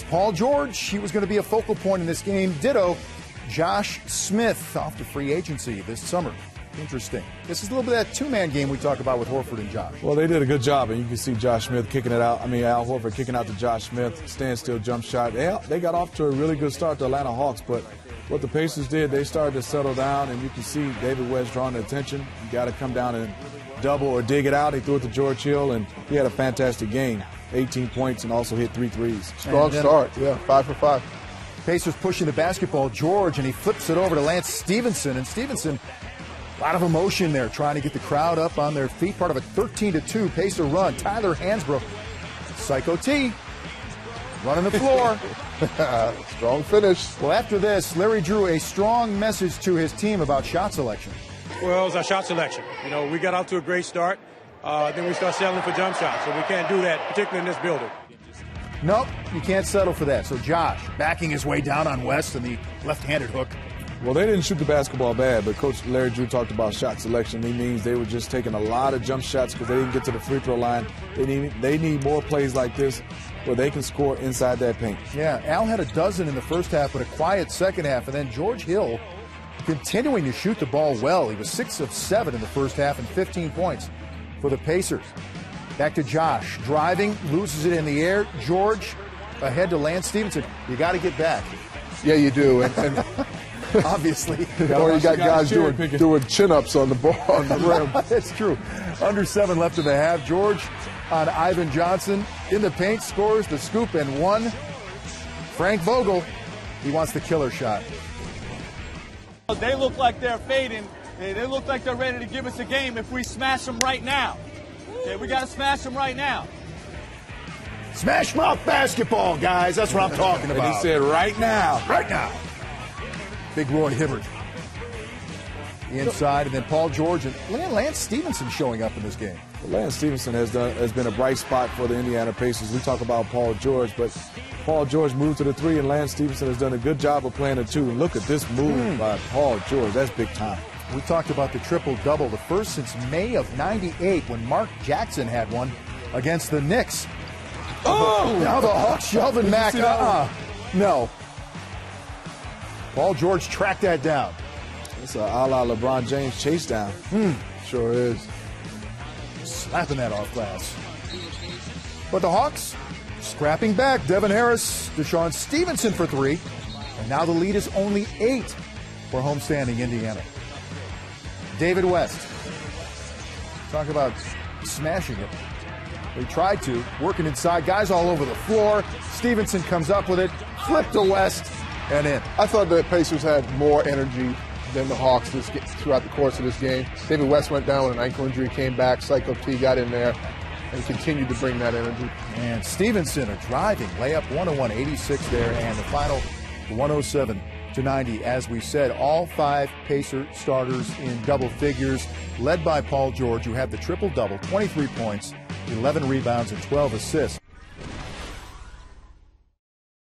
Paul George, he was going to be a focal point in this game. Ditto, Josh Smith off to free agency this summer. Interesting. This is a little bit of that two-man game we talk about with Horford and Josh. Well, they did a good job, and you can see Josh Smith kicking it out. Al Horford kicking out to Josh Smith, standstill jump shot. They got off to a really good start, the Atlanta Hawks, but what the Pacers did, they started to settle down, and you can see David West drawing the attention. You got to come down and double or dig it out. He threw it to George Hill, and he had a fantastic game. 18 points and also hit 3 threes. Strong start, yeah, 5 for 5. Pacers pushing the basketball, George, and he flips it over to Lance Stevenson, and Stevenson, a lot of emotion there, trying to get the crowd up on their feet. Part of a 13-2 Pacer run. Tyler Hansbrough, Psycho T, running the floor. Strong finish. Well, after this, Larry drew a strong message to his team about shot selection. Well, it was our shot selection. You know, we got off to a great start. Then we start settling for jump shots, so we can't do that, particularly in this building. Nope, you can't settle for that. So Josh backing his way down on West and the left-handed hook. Well, they didn't shoot the basketball bad, but Coach Larry Drew talked about shot selection. He means they were just taking a lot of jump shots because they didn't get to the free throw line. They need more plays like this where they can score inside that paint. Yeah, Al had a dozen in the first half, but a quiet second half. And then George Hill continuing to shoot the ball well. He was 6 of 7 in the first half and 15 points for the Pacers. Back to Josh, driving, loses it in the air. George ahead to Lance Stevenson. You got to get back. Yeah, you do. And obviously. Or you got guys doing chin-ups on the ball, on the rim. That's true. Under 7 left in the half. George on Ivan Johnson in the paint, scores the scoop and 1. Frank Vogel, he wants the killer shot. They look like they're fading. They look like they're ready to give us a game if we smash them right now. Okay, we got to smash them right now. Smash mouth basketball, guys. That's what I'm talking about. And he said right now. Right now. Big Roy Hibbert. Inside, and then Paul George and Lance Stevenson showing up in this game. Well, Lance Stevenson has been a bright spot for the Indiana Pacers. We talk about Paul George, but Paul George moved to the 3, and Lance Stevenson has done a good job of playing the 2. And look at this move by Paul George. That's big time. We talked about the triple-double, the first since May of '98 when Mark Jackson had one against the Knicks. Oh! Now the Hawks shelving Mac. No. Paul George tracked that down. It's a la LeBron James chase down. Sure is. Slapping that off glass. But the Hawks scrapping back. Devin Harris, Deshaun Stevenson for 3. And now the lead is only 8 for homestanding Indiana. David West. Talk about smashing it. They tried to, working inside, guys all over the floor. Stevenson comes up with it, flip to West, and in. I thought the Pacers had more energy than the Hawks throughout the course of this game. David West went down with an ankle injury, came back. Psycho T got in there and continued to bring that energy. And Stevenson a driving layup, 101, 86 there, and the final 107-90. As we said, all 5 Pacer starters in double figures, led by Paul George, who had the triple-double, 23 points, 11 rebounds, and 12 assists.